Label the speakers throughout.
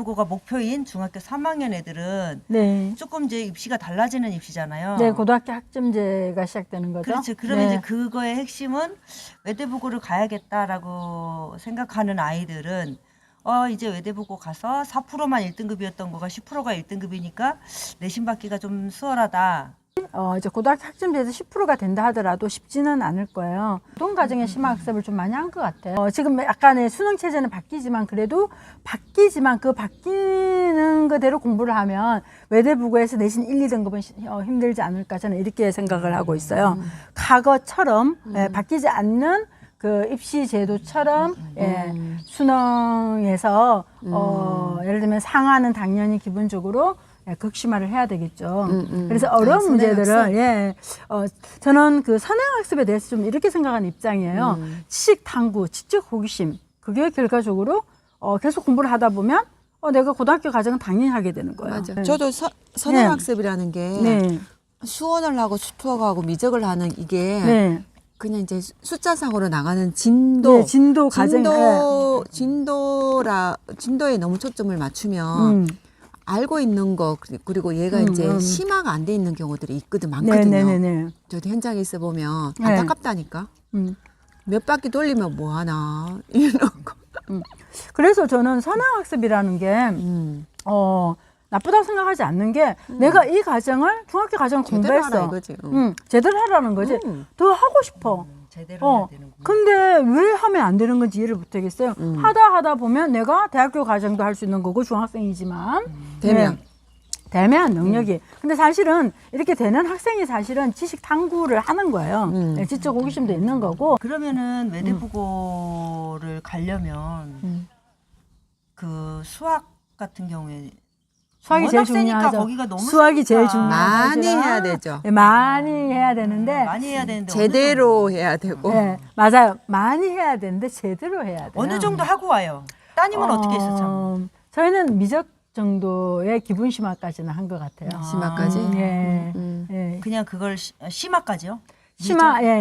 Speaker 1: 외대부고가 목표인 중학교 3학년 애들은
Speaker 2: 네.
Speaker 1: 조금 이제 입시가 달라지는 입시잖아요.
Speaker 2: 네, 고등학교 학점제가 시작되는 거죠.
Speaker 1: 그렇죠. 그러면
Speaker 2: 네.
Speaker 1: 이제 그거의 핵심은 외대부고를 가야겠다라고 생각하는 아이들은 이제 외대부고 가서 4%만 1등급이었던 거가 10%가 1등급이니까 내신 받기가 좀 수월하다.
Speaker 2: 이제 고등학교 학점제에서 10%가 된다 하더라도 쉽지는 않을 거예요. 동가정의 심화학습을 좀 많이 한 것 같아요. 지금 약간의 수능 체제는 바뀌지만 그래도 바뀌지만 그 바뀌는 그대로 공부를 하면 외대부고에서 내신 1, 2등급은 힘들지 않을까 저는 이렇게 생각을 하고 있어요. 과거처럼 바뀌지 않는 그 입시 제도처럼 수능에서 예를 들면 상하는 당연히 기본적으로 극심화를 해야 되겠죠. 그래서 어려운 문제들은 저는 그 선행학습에 대해서 좀 이렇게 생각하는 입장이에요. 지식 탐구, 지적 호기심 그게 결과적으로 계속 공부를 하다 보면 내가 고등학교 과정은 당연히 하게 되는 거예요.
Speaker 3: 맞아.
Speaker 2: 네.
Speaker 3: 저도 선행학습이라는 게
Speaker 2: 네.
Speaker 3: 수원을 하고 수투어하고 미적을 하는 이게
Speaker 2: 네.
Speaker 3: 그냥 이제 숫자상으로 나가는 진도,
Speaker 2: 네, 진도 과정,
Speaker 3: 진도에 너무 초점을 맞추면 알고 있는 거 그리고 얘가 이제 심화가 안 돼 있는 경우들이 있거든 많거든요.
Speaker 2: 네네네.
Speaker 3: 저도 현장에 있어 보면
Speaker 2: 네.
Speaker 3: 안타깝다니까. 몇 바퀴 돌리면 뭐 하나 이런 거.
Speaker 2: 그래서 저는 선행학습이라는 게 나쁘다고 생각하지 않는 게 내가 이 과정을 중학교 과정을
Speaker 3: 제대로 하라
Speaker 2: 공부했어.
Speaker 3: 이거지.
Speaker 2: 제대로 하라는 거지. 더 하고 싶어.
Speaker 1: 제대로 해야 되는구나.
Speaker 2: 근데 왜 하면 안 되는 건지 이해를 못 하겠어요. 하다 보면 내가 대학교 과정도 할 수 있는 거고 중학생이지만
Speaker 3: 되면.
Speaker 2: 되면 능력이. 근데 사실은 이렇게 되는 학생이 사실은 지식 탐구를 하는 거예요. 지적 호기심도 있는 거고.
Speaker 1: 그러면은 외대부고를 가려면 그 수학 같은 경우에
Speaker 2: 수학이 제일
Speaker 1: 워낙 세니까
Speaker 2: 중요하죠.
Speaker 1: 거기가 너무
Speaker 2: 수학이 제일
Speaker 1: 세니까.
Speaker 2: 중요하죠.
Speaker 3: 많이 해야 되죠.
Speaker 2: 네, 많이 해야 되는데.
Speaker 1: 많이 해야 되는데
Speaker 3: 제대로 해야 되고.
Speaker 2: 네, 맞아요. 많이 해야 되는데 제대로 해야 돼요.
Speaker 1: 어느 정도 하고 와요. 따님은 어떻게 했어 참?
Speaker 2: 저희는 미적 정도의 기분 심화까지는 한 것 같아요.
Speaker 3: 심화까지?
Speaker 2: 예.
Speaker 1: 그냥 그걸 심화까지요?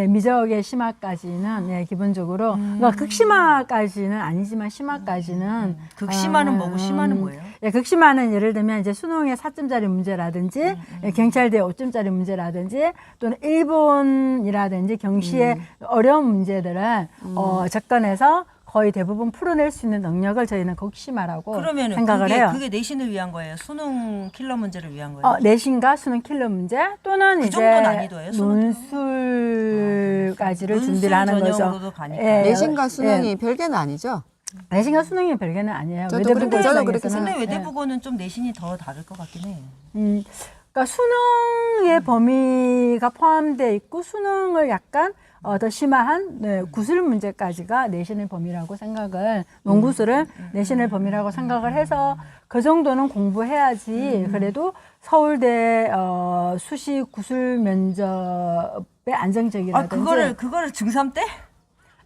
Speaker 2: 미적의 심화까지는 기본적으로 그러니까 극심화까지는 아니지만 심화까지는
Speaker 1: 극심화는 뭐고 심화는 뭐예요?
Speaker 2: 극심화는 예를 들면 이제 수능에 4점짜리 문제라든지 경찰대 5점짜리 문제라든지 또는 일본이라든지 경시의 어려운 문제들을 접근해서 거의 대부분 풀어낼 수 있는 능력을 저희는 극심화라고
Speaker 1: 그러면
Speaker 2: 생각을 해요.
Speaker 1: 그게 내신을 위한 거예요? 수능 킬러 문제를 위한 거예요?
Speaker 2: 내신과 수능 킬러 문제 또는
Speaker 1: 그
Speaker 2: 이제
Speaker 1: 정도 난이도예요, 수능도?
Speaker 2: 논술까지를 준비를 하는 거죠.
Speaker 1: 전형으로도 가니까.
Speaker 3: 내신과 수능이 별개는 아니죠.
Speaker 2: 내신과 수능이 별개는 아니에요.
Speaker 3: 저도 그렇게
Speaker 1: 근데 외대부고는 좀 내신이 더 다를 것 같긴 해요.
Speaker 2: 그러니까 수능의 범위가 포함되어 있고 수능을 약간 더 심화한 구술 문제까지가 내신의 범위라고 생각을 논구술을 내신의 범위라고 생각을 해서 그 정도는 공부해야지 그래도 서울대 수시 구술 면접의 안정적이라든지
Speaker 1: 그거를 중3 때?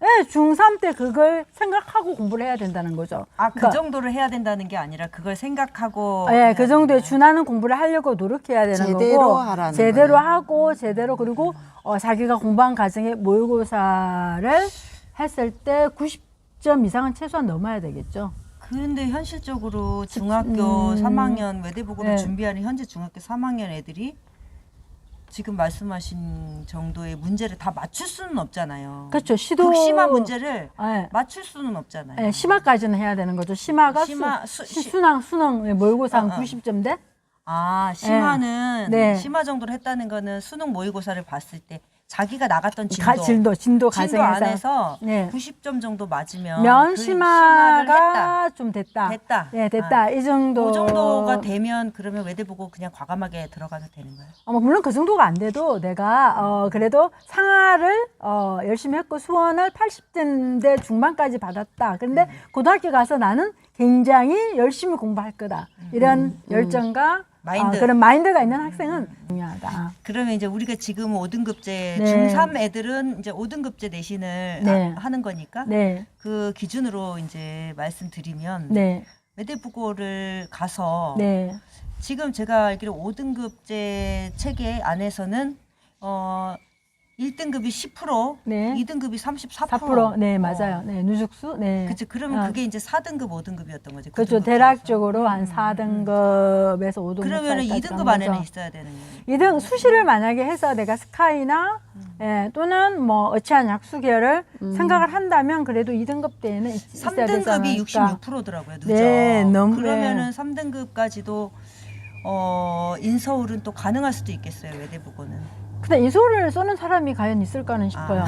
Speaker 2: 네, 중3 때 그걸 생각하고 공부를 해야 된다는 거죠.
Speaker 1: 그 정도를 해야 된다는 게 아니라 그걸 생각하고.
Speaker 2: 그 정도에 준하는 공부를 하려고 노력해야 되는
Speaker 3: 제대로
Speaker 2: 거고.
Speaker 3: 하라는
Speaker 2: 제대로
Speaker 3: 거네.
Speaker 2: 하고, 제대로, 그리고 자기가 공부한 과정에 모의고사를 했을 때 90점 이상은 최소한 넘어야 되겠죠.
Speaker 1: 근데 현실적으로 중학교 3학년 외대부고를
Speaker 2: 네.
Speaker 1: 준비하는 현재 중학교 3학년 애들이 지금 말씀하신 정도의 문제를 다 맞출 수는 없잖아요.
Speaker 2: 그렇죠.
Speaker 1: 극심한 문제를
Speaker 2: 네.
Speaker 1: 맞출 수는 없잖아요.
Speaker 2: 심화까지는 해야 되는 거죠. 심화가 수능 모의고사 한 90점대?
Speaker 1: 심화는
Speaker 2: 네.
Speaker 1: 심화 정도를 했다는 거는 수능 모의고사를 봤을 때 자기가 나갔던 진도
Speaker 2: 진도 과정에서
Speaker 1: 안에서
Speaker 2: 네.
Speaker 1: 90점 정도 맞으면
Speaker 2: 면
Speaker 1: 그
Speaker 2: 심화가
Speaker 1: 했다.
Speaker 2: 좀 됐다.
Speaker 1: 됐다.
Speaker 2: 이 정도.
Speaker 1: 그 정도가 되면 그러면 외대부고 그냥 과감하게 들어가도 되는 거예요?
Speaker 2: 물론 그 정도가 안 돼도 내가 그래도 상하를 열심히 했고 수원을 80점대 중반까지 받았다. 근데 고등학교 가서 나는 굉장히 열심히 공부할 거다. 이런 열정과
Speaker 1: 마인드.
Speaker 2: 그런 마인드가 있는 학생은 중요하다.
Speaker 1: 그러면 이제 우리가 지금 5등급제
Speaker 2: 네.
Speaker 1: 중3 애들은 이제 5등급제 내신을
Speaker 2: 네.
Speaker 1: 하는 거니까
Speaker 2: 네.
Speaker 1: 그 기준으로 이제 말씀드리면
Speaker 2: 네.
Speaker 1: 외대부고를 가서
Speaker 2: 네.
Speaker 1: 지금 제가 알기로 5등급제 체계 안에서는 1등급이 10%,
Speaker 2: 네.
Speaker 1: 2등급이 34%.
Speaker 2: 4%. 네, 맞아요. 네, 누적수. 네.
Speaker 1: 그치. 그러면
Speaker 2: 어.
Speaker 1: 그게 이제 4등급, 5등급이었던 거지.
Speaker 2: 그렇죠. 대략적으로 한 4등급에서 5등급
Speaker 1: 그러면은
Speaker 2: 사이까지
Speaker 1: 2등급
Speaker 2: 간
Speaker 1: 안에는
Speaker 2: 거죠.
Speaker 1: 있어야 되는 거예요.
Speaker 2: 2등 수시를 만약에 해서 내가 스카이나 또는 뭐 어치한 약수 계열을 생각을 한다면 그래도 2등급 때에는 있어야 되지
Speaker 1: 3등급이
Speaker 2: 않을까.
Speaker 1: 66%더라고요. 누적.
Speaker 2: 네, 너무
Speaker 1: 그러면은 3등급까지도 인서울은 또 가능할 수도 있겠어요. 외대부고는.
Speaker 2: 근데 인서울을 써는 사람이 과연 있을까는 싶어요.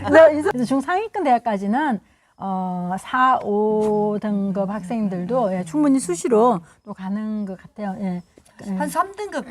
Speaker 2: 그래서 중상위권 대학까지는 4, 5등급 학생들도 충분히 수시로 또 가는 것 같아요. 예.
Speaker 1: 한 3등급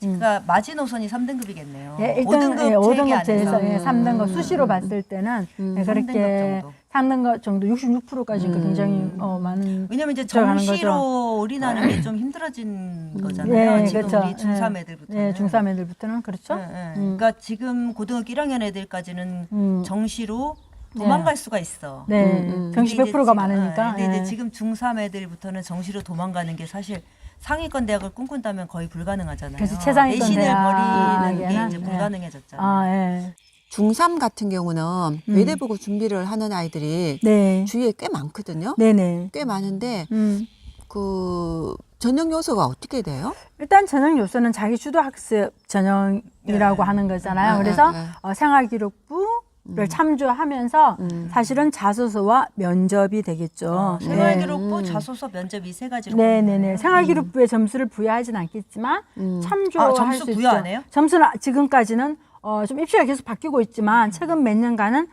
Speaker 1: 그러니까 마지노선이 3등급이겠네요.
Speaker 2: 예, 5등급
Speaker 1: 5등급
Speaker 2: 제에서
Speaker 1: 안에서
Speaker 2: 3등급 수시로 봤을 때는 그렇게 3등급 정도 66%까지 굉장히 많은
Speaker 1: 왜냐면 이제
Speaker 2: 들어가는
Speaker 1: 정시로
Speaker 2: 거죠.
Speaker 1: 올인하는 게 좀 힘들어진 거잖아요.
Speaker 2: 예,
Speaker 1: 지금
Speaker 2: 그렇죠.
Speaker 1: 우리 중3 애들부터는.
Speaker 2: 예, 중3 애들부터는 그렇죠.
Speaker 1: 그러니까 지금 고등학교 1학년 애들까지는 정시로 도망갈 수가 있어.
Speaker 2: 네, 정시
Speaker 1: 근데 이제
Speaker 2: 100%가
Speaker 1: 지금,
Speaker 2: 많으니까.
Speaker 1: 근데
Speaker 2: 예.
Speaker 1: 이제 지금 중3 애들부터는 정시로 도망가는 게 사실 상위권 대학을 꿈꾼다면 거의 불가능하잖아요.
Speaker 2: 그래서 최상위권
Speaker 1: 내신을 버리는 게
Speaker 2: 대학에는,
Speaker 1: 이제
Speaker 2: 예.
Speaker 1: 불가능해졌잖아요.
Speaker 2: 아, 예.
Speaker 3: 중3 같은 경우는 외대보고 준비를 하는 아이들이
Speaker 2: 네.
Speaker 3: 주위에 꽤 많거든요.
Speaker 2: 네네.
Speaker 3: 꽤 많은데 그 전형 요소가 어떻게 돼요?
Speaker 2: 일단 전형 요소는 자기 주도 학습 전형이라고 하는 거잖아요. 그래서 생활기록부를 참조하면서 사실은 자소서와 면접이 되겠죠.
Speaker 1: 생활기록부, 자소서, 면접 이 세 가지로.
Speaker 2: 네네네. 생활기록부에 점수를 부여하진 않겠지만 참조할
Speaker 1: 점수
Speaker 2: 수
Speaker 1: 부여
Speaker 2: 있죠.
Speaker 1: 안 해요?
Speaker 2: 점수는 지금까지는 좀 입시가 계속 바뀌고 있지만 최근 몇 년간은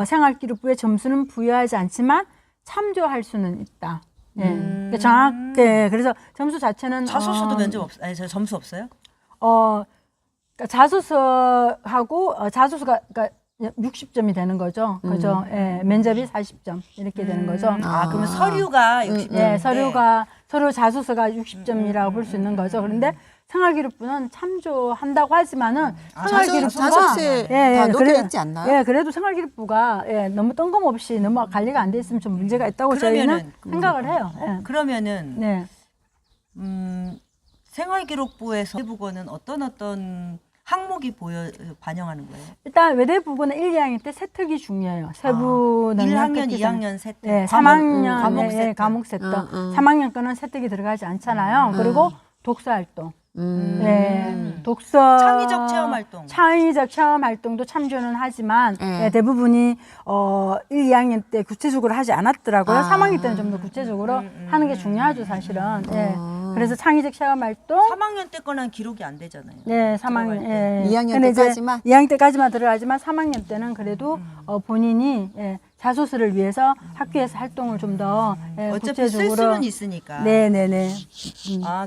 Speaker 2: 생활기록부에 점수는 부여하지 않지만 참조할 수는 있다. 예. 그러니까 정확해. 그래서 점수 자체는
Speaker 1: 자소서도 면접 아니 저 점수 없어요?
Speaker 2: 그러니까 자소서하고 자소서가 그러니까 60점이 되는 거죠. 그죠? 예, 면접이 40점 이렇게 되는 거죠.
Speaker 1: 그러면 서류가 60점.
Speaker 2: 예, 서류 자소서가 60점이라고 볼 수 있는 거죠. 그런데 생활기록부는 참조한다고 하지만은 생활기록부가
Speaker 3: 자소서에 다 녹여 있지 않나요?
Speaker 2: 예, 그래도 생활기록부가 너무 뜬금없이 너무 관리가 안 돼 있으면 좀 문제가 있다고 저희는 생각을 해요. 예.
Speaker 1: 그러면은
Speaker 2: 네.
Speaker 1: 생활기록부에서 외대부고는 어떤 항목이 반영하는 거예요?
Speaker 2: 일단 외대부고는 1, 2학년 때 세특이 중요해요. 세부 능력
Speaker 1: 1학년,
Speaker 2: 특기
Speaker 1: 2학년 세특.
Speaker 2: 네, 3학년
Speaker 1: 과목
Speaker 2: 네,
Speaker 1: 세특.
Speaker 2: 과목 세특. 3학년 거는 세특이 들어가지 않잖아요. 그리고 독서 활동. 네, 독서
Speaker 1: 창의적 체험 활동.
Speaker 2: 창의적 체험 활동도 참조는 하지만 대부분이 1, 2학년 때 구체적으로 하지 않았더라고요. 3학년 때는 좀 더 구체적으로 하는 게 중요하죠, 사실은. 예. 그래서 창의적 체험 활동
Speaker 1: 3학년 때 거는 기록이 안 되잖아요.
Speaker 2: 네, 3학년. 예.
Speaker 3: 2학년
Speaker 2: 근데 이제
Speaker 3: 때까지만?
Speaker 2: 2학년 때까지만 들어가지만 3학년 때는 그래도 본인이 자소서를 위해서 학교에서 활동을 좀 더
Speaker 1: 어차피 쓸 수는 있으니까.
Speaker 2: 네, 네, 네.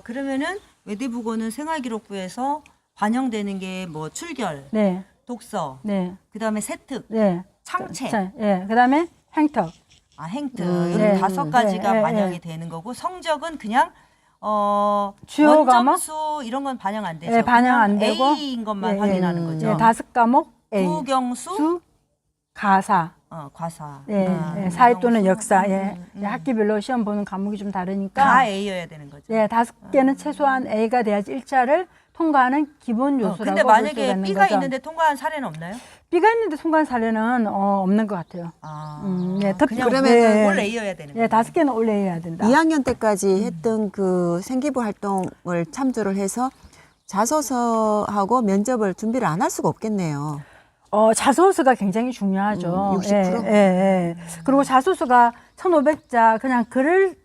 Speaker 1: 그러면은 외대부고는 생활기록부에서 반영되는 게 뭐 출결,
Speaker 2: 네.
Speaker 1: 독서,
Speaker 2: 네.
Speaker 1: 그다음에 세특,
Speaker 2: 네.
Speaker 1: 창체,
Speaker 2: 자, 그다음에 행턱.
Speaker 1: 행트
Speaker 2: 네.
Speaker 1: 이런 5가지가
Speaker 2: 네,
Speaker 1: 반영이
Speaker 2: 네.
Speaker 1: 되는 거고 성적은 그냥
Speaker 2: 주요 과목?
Speaker 1: 원점수 이런 건 반영 안 되죠.
Speaker 2: 네, 반영 안
Speaker 1: 그냥
Speaker 2: 되고
Speaker 1: A인 것만 확인하는 거죠.
Speaker 2: 5과목 A.
Speaker 1: 국영수,
Speaker 2: 수, 가사.
Speaker 1: 과사.
Speaker 2: 사회 또는 역사.
Speaker 1: 음.
Speaker 2: 학기별로 시험 보는 과목이 좀 다르니까.
Speaker 1: 다 A여야 되는 거죠.
Speaker 2: 5개는 최소한 A가 돼야지 1차를 통과하는 기본 요소라고
Speaker 1: 근데
Speaker 2: 볼 수가
Speaker 1: 만약에
Speaker 2: 있는
Speaker 1: B가
Speaker 2: 거죠.
Speaker 1: 있는데 통과한 사례는 없나요?
Speaker 2: B가 있는데 통과한 사례는 없는 것 같아요.
Speaker 1: 그냥
Speaker 3: 그러면은
Speaker 1: 올 A여야 되는 거예요.
Speaker 2: 5개는 올려야 된다.
Speaker 3: 2학년 때까지 했던 그 생기부 활동을 참조를 해서 자소서하고 면접을 준비를 안 할 수가 없겠네요.
Speaker 2: 자소서가 굉장히 중요하죠.
Speaker 3: 60%?
Speaker 2: 그리고 자소서가 1,500자 그냥 글을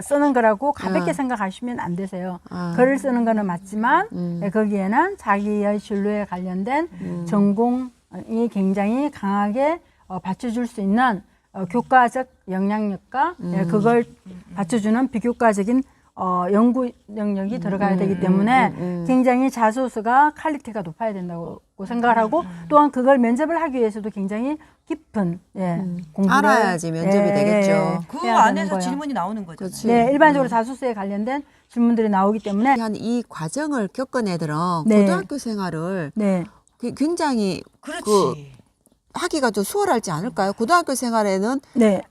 Speaker 2: 쓰는 거라고 가볍게 생각하시면 안 되세요. 글을 쓰는 거는 맞지만 거기에는 자기의 진로에 관련된 전공이 굉장히 강하게 받쳐줄 수 있는 교과적 영향력과 그걸 받쳐주는 비교과적인 연구 영역이 들어가야 되기 때문에 굉장히 자소서가 퀄리티가 높아야 된다고 생각을 하고 또한 그걸 면접을 하기 위해서도 굉장히 깊은 공부를
Speaker 3: 알아야지 면접이 되겠죠.
Speaker 1: 그
Speaker 2: 해야 되는
Speaker 1: 안에서
Speaker 2: 거예요.
Speaker 1: 질문이 나오는 거죠.
Speaker 3: 그렇지.
Speaker 2: 네, 일반적으로 자소서에 관련된 질문들이 나오기 때문에
Speaker 3: 한 이 과정을 겪은 애들은
Speaker 2: 네.
Speaker 3: 고등학교 생활을
Speaker 2: 네.
Speaker 3: 굉장히
Speaker 1: 그렇지.
Speaker 3: 하기가 좀 수월하지 않을까요? 고등학교 생활에는
Speaker 2: 네.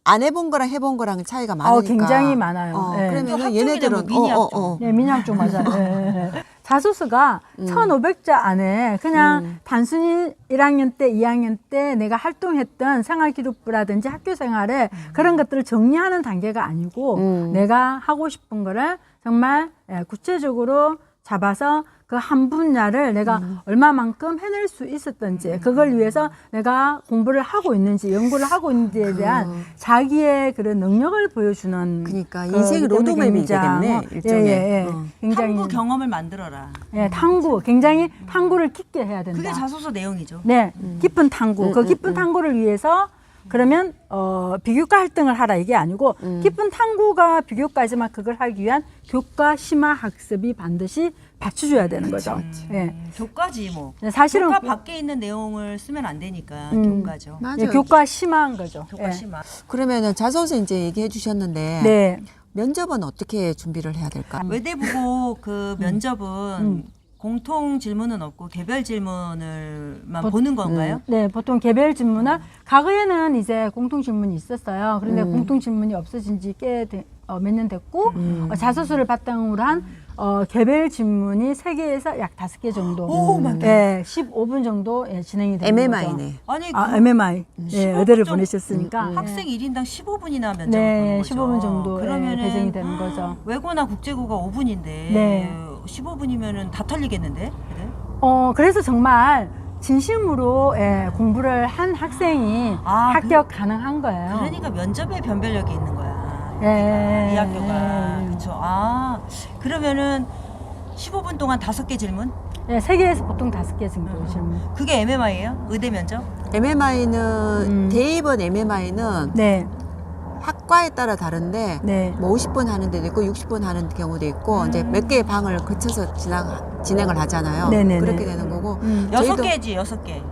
Speaker 3: 안 해본 거랑 해본 거랑 차이가 많으니까.
Speaker 2: 굉장히 많아요. 네.
Speaker 1: 또
Speaker 3: 그러면
Speaker 1: 학종이
Speaker 3: 얘네들은
Speaker 1: 되면 미니 학종.
Speaker 2: 네, 민양쪽 맞아요. 자소서가 1500자 안에 그냥 단순히 1학년 때, 2학년 때 내가 활동했던 생활기록부라든지 학교 생활에 그런 것들을 정리하는 단계가 아니고 내가 하고 싶은 거를 정말 구체적으로 잡아서 그 한 분야를 내가 얼마만큼 해낼 수 있었던지 그걸 위해서 내가 공부를 하고 있는지 연구를 하고 있는지에 대한 자기의 그런 능력을 보여주는
Speaker 3: 그러니까 인생 로드맵이 되겠네, 일종의.
Speaker 2: 굉장히
Speaker 1: 탐구 경험을 만들어라.
Speaker 2: 탐구 굉장히 탐구를 깊게 해야 된다.
Speaker 1: 그게 자소서 내용이죠.
Speaker 2: 네, 깊은 탐구. 그 깊은 탐구를 위해서 그러면 비교과 활동을 하라 이게 아니고 깊은 탐구가 비교과지만 그걸 하기 위한 교과 심화 학습이 반드시 받쳐줘야 되는 거죠. 예.
Speaker 1: 교과지 뭐.
Speaker 2: 사실은
Speaker 1: 교과 밖에 있는 내용을 쓰면 안 되니까 교과죠.
Speaker 3: 맞아요.
Speaker 2: 교과 심화한 거죠.
Speaker 1: 교과
Speaker 2: 예.
Speaker 1: 심화.
Speaker 3: 그러면은 자소서 이제 얘기해 주셨는데
Speaker 2: 네.
Speaker 3: 면접은 어떻게 준비를 해야 될까?
Speaker 1: 외대부고 그 면접은 공통 질문은 없고 개별 질문을만 보는 건가요?
Speaker 2: 네, 보통 개별 질문을 과거에는 이제 공통 질문이 있었어요. 그런데 공통 질문이 없어진 지 꽤 몇 년 됐고 자소서를 바탕으로 한 개별 질문이 3개에서 약 5개 정도.
Speaker 1: 오, 많다.
Speaker 2: 예, 15분 정도 진행이 되는
Speaker 3: MMI네.
Speaker 1: 아니
Speaker 2: 거죠.
Speaker 1: 그
Speaker 2: MMI. 예,
Speaker 1: 15분
Speaker 2: 의대를
Speaker 1: 정-
Speaker 2: 보내셨으니까.
Speaker 1: 학생 1인당 15분이나 면접을
Speaker 2: 네,
Speaker 1: 보는 거죠.
Speaker 2: 15분 정도
Speaker 1: 그러면은
Speaker 2: 배정이 되는 거죠.
Speaker 1: 외고나 국제고가 5분인데
Speaker 2: 네.
Speaker 1: 15분이면은 다 털리겠는데? 그래?
Speaker 2: 그래서 정말 진심으로 공부를 한 학생이
Speaker 1: 아,
Speaker 2: 합격 가능한 거예요.
Speaker 1: 그러니까 면접에 변별력이 있는 거야.
Speaker 2: 예.
Speaker 1: 이 학교가. 그렇죠. 아, 그러면은 15분 동안 5개 질문?
Speaker 2: 예, 3개에서 보통 5개 정도 질문.
Speaker 1: 그게 MMI예요? 의대 면접?
Speaker 3: MMI는 대입원 MMI는
Speaker 2: 네,
Speaker 3: 학과에 따라 다른데
Speaker 2: 네.
Speaker 3: 뭐 50분 하는 데도 있고 60분 하는 경우도 있고 이제 몇 개의 방을 거쳐서 진행을 하잖아요.
Speaker 2: 네네네.
Speaker 3: 그렇게 되는 거고
Speaker 1: 6개지, 6개.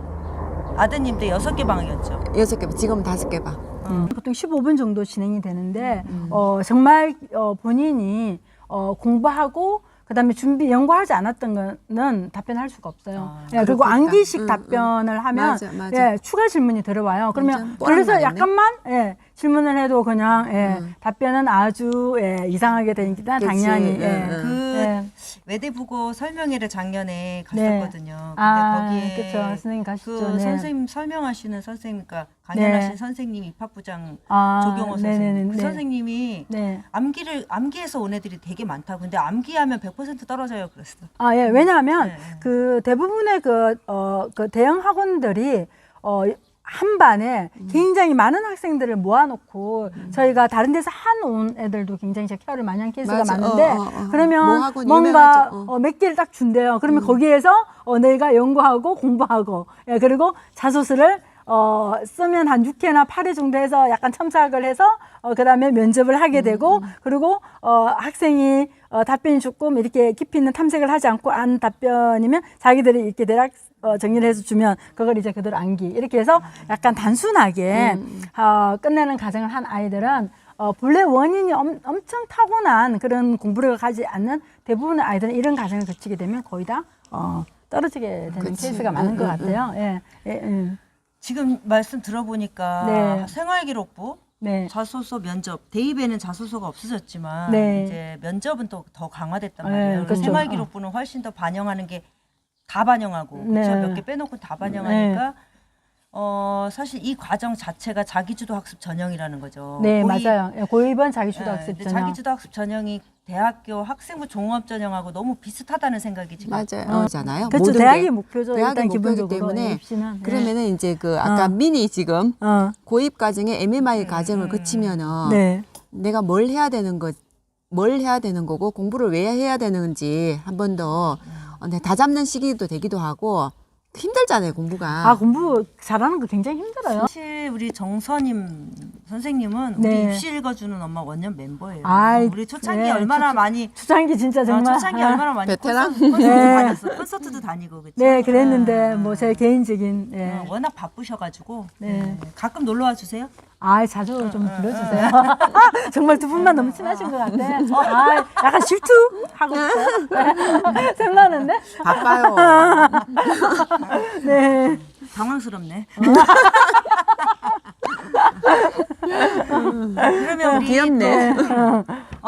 Speaker 1: 아드님 때 6개 방이었죠.
Speaker 3: 6개, 지금 5개 방.
Speaker 2: 보통 15분 정도 진행이 되는데 정말 본인이 공부하고 그다음에 연구하지 않았던 거는 답변할 수가 없어요.
Speaker 1: 아,
Speaker 2: 예, 그리고
Speaker 3: 그렇겠다.
Speaker 2: 암기식 답변을 하면
Speaker 3: 맞아.
Speaker 2: 예, 추가 질문이 들어와요. 그러면
Speaker 3: 뻔한
Speaker 2: 그래서
Speaker 3: 말이네.
Speaker 2: 약간만 질문을 해도 그냥 답변은 아주 이상하게 되니까
Speaker 3: 그치.
Speaker 2: 당연히
Speaker 1: 그
Speaker 2: 예.
Speaker 1: 외대부고 설명회를 작년에
Speaker 2: 네.
Speaker 1: 갔었거든요. 근데
Speaker 2: 아,
Speaker 1: 거기에
Speaker 2: 그쵸. 선생님 가시죠.
Speaker 1: 그
Speaker 2: 네.
Speaker 1: 선생님 설명하시는 선생님, 그러니까 강연하신
Speaker 2: 네.
Speaker 1: 선생님 입학부장
Speaker 2: 아,
Speaker 1: 조경호 선생님.
Speaker 2: 네네네.
Speaker 1: 그 선생님이
Speaker 2: 네.
Speaker 1: 암기해서 온 애들이 되게 많다. 근데 암기하면 100% 떨어져요. 그랬어.
Speaker 2: 아, 예. 왜냐하면
Speaker 1: 네.
Speaker 2: 그 대부분의 그 대형 학원들이 한 반에 굉장히 많은 학생들을 모아놓고 저희가 다른 데서 한 애들도 굉장히 케어를 많이 한 케이스가
Speaker 3: 맞아.
Speaker 2: 많은데
Speaker 3: 뭐
Speaker 2: 그러면
Speaker 3: 학원
Speaker 2: 뭔가
Speaker 3: 유명하죠.
Speaker 2: 몇 개를 딱 준대요. 그러면 거기에서 내가 연구하고 공부하고 그리고 자소서를 쓰면 한 6회나 8회 정도 해서 약간 첨삭을 해서 그다음에 면접을 하게 되고 그리고 학생이 답변이 조금 이렇게 깊이 있는 탐색을 하지 않고 한 답변이면 자기들이 이렇게 대략 정리를 해서 주면 그걸 이제 그대로 암기 이렇게 해서 약간 단순하게 끝내는 과정을 한 아이들은 본래 원인이 엄청 타고난 그런 공부력을 가지지 않는 대부분의 아이들은 이런 과정을 거치게 되면 거의 다 떨어지게 되는
Speaker 3: 그치.
Speaker 2: 케이스가 많은 것 같아요. 예.
Speaker 1: 지금 말씀 들어보니까
Speaker 2: 네.
Speaker 1: 생활기록부,
Speaker 2: 네.
Speaker 1: 자소서, 면접, 대입에는 자소서가 없어졌지만
Speaker 2: 네.
Speaker 1: 이제 면접은 또 더 강화됐단
Speaker 2: 네,
Speaker 1: 말이에요.
Speaker 2: 그렇죠.
Speaker 1: 생활기록부는 훨씬 더 반영하는 게 다 반영하고
Speaker 2: 네.
Speaker 1: 그렇죠? 몇 개 빼놓고 다 반영하니까 사실 이 과정 자체가 자기주도 학습 전형이라는 거죠.
Speaker 2: 네,
Speaker 1: 고이-
Speaker 2: 맞아요. 고입은 자기주도
Speaker 1: 네,
Speaker 2: 학습
Speaker 1: 근데
Speaker 2: 전형.
Speaker 1: 자기주도 학습 전형이 대학교 학생부 종합 전형하고 너무 비슷하다는 생각이 지금
Speaker 3: 맞아요. 잖아요.
Speaker 2: 그렇죠. 대학이 목표죠.
Speaker 3: 대학이
Speaker 2: 일단
Speaker 3: 목표이기
Speaker 2: 기본적으로
Speaker 3: 때문에
Speaker 2: 입시는.
Speaker 3: 그러면은 이제 그 아까 미니 지금 고입 과정에 MMI 과정을 거치면은
Speaker 2: 네.
Speaker 3: 내가 뭘 해야 되는 거고 공부를 왜 해야 되는지 한 번 더 다 잡는 시기도 되기도 하고 힘들잖아요, 공부가.
Speaker 2: 공부 잘하는 거 굉장히 힘들어요.
Speaker 1: 사실 우리 정선임 선생님은 우리
Speaker 2: 네.
Speaker 1: 입시 읽어주는 엄마 원년 멤버예요.
Speaker 2: 아이,
Speaker 1: 우리 초창기
Speaker 2: 네,
Speaker 1: 얼마나 많이
Speaker 2: 초창기 진짜 정말.
Speaker 1: 초창기 얼마나 많이
Speaker 3: 베테랑?
Speaker 1: 콘서트도
Speaker 2: 네.
Speaker 1: 다녔어. 콘서트도 다니고 그쵸?
Speaker 2: 네, 그랬는데 뭐 제 개인적인
Speaker 1: 워낙 바쁘셔가지고
Speaker 2: 네.
Speaker 1: 가끔 놀러 와 주세요.
Speaker 2: 자주 좀 불러주세요. 정말 두 분만 너무 친하신 것 같아. 약간 질투하고 있어요. 생각나는데?
Speaker 3: 바빠요.
Speaker 2: 네.
Speaker 1: 당황스럽네. 그러면 우리
Speaker 3: 귀엽네.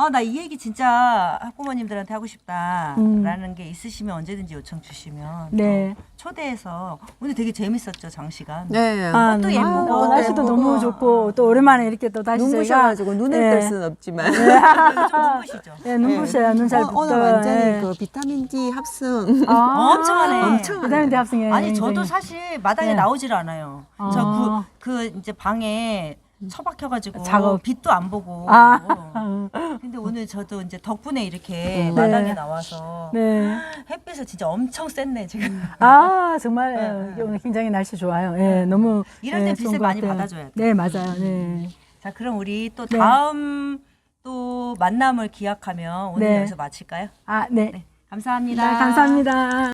Speaker 1: 나 이 얘기 진짜 학부모님들한테 하고 싶다라는 게 있으시면 언제든지 요청 주시면
Speaker 2: 네.
Speaker 1: 또 초대해서 오늘 되게 재밌었죠 장시간.
Speaker 3: 네.
Speaker 1: 꽃도 예쁘고,
Speaker 2: 또 날씨도
Speaker 3: 예쁘고.
Speaker 2: 너무 좋고 또 오랜만에 이렇게 또 다시
Speaker 3: 눈부셔가지고 눈을
Speaker 2: 네.
Speaker 3: 뗄 수는 없지만
Speaker 1: 좀 눈부시죠.
Speaker 2: 네, 눈부셔요. 눈 잘 붙어.
Speaker 3: 오늘 완전히
Speaker 2: 네.
Speaker 3: 그 비타민 D 합성.
Speaker 1: 엄청 하네.
Speaker 3: 엄청 하네.
Speaker 2: 비타민 D 합성에
Speaker 1: 아니 저도
Speaker 2: 굉장히.
Speaker 1: 사실 마당에
Speaker 2: 네.
Speaker 1: 나오질 않아요.
Speaker 2: 아.
Speaker 1: 저 그 이제 방에 처박혀가지고
Speaker 2: 작업.
Speaker 1: 빛도 안 보고.
Speaker 2: 아.
Speaker 1: 근데 오늘 저도 이제 덕분에 이렇게
Speaker 2: 네.
Speaker 1: 마당에 나와서
Speaker 2: 네.
Speaker 1: 햇빛을 진짜 엄청 쐈네 지금.
Speaker 2: 아 정말
Speaker 1: 네, 네.
Speaker 2: 오늘 굉장히 날씨 좋아요. 예, 너무
Speaker 1: 이럴 때
Speaker 2: 좋은
Speaker 1: 빛을
Speaker 2: 것
Speaker 1: 많이
Speaker 2: 같아요.
Speaker 1: 받아줘야 돼.
Speaker 2: 네, 맞아요. 네.
Speaker 1: 자 그럼 우리 또
Speaker 2: 네.
Speaker 1: 다음 또 만남을 기약하며 오늘
Speaker 2: 네.
Speaker 1: 여기서 마칠까요?
Speaker 2: 아, 네.
Speaker 1: 감사합니다.
Speaker 2: 감사합니다.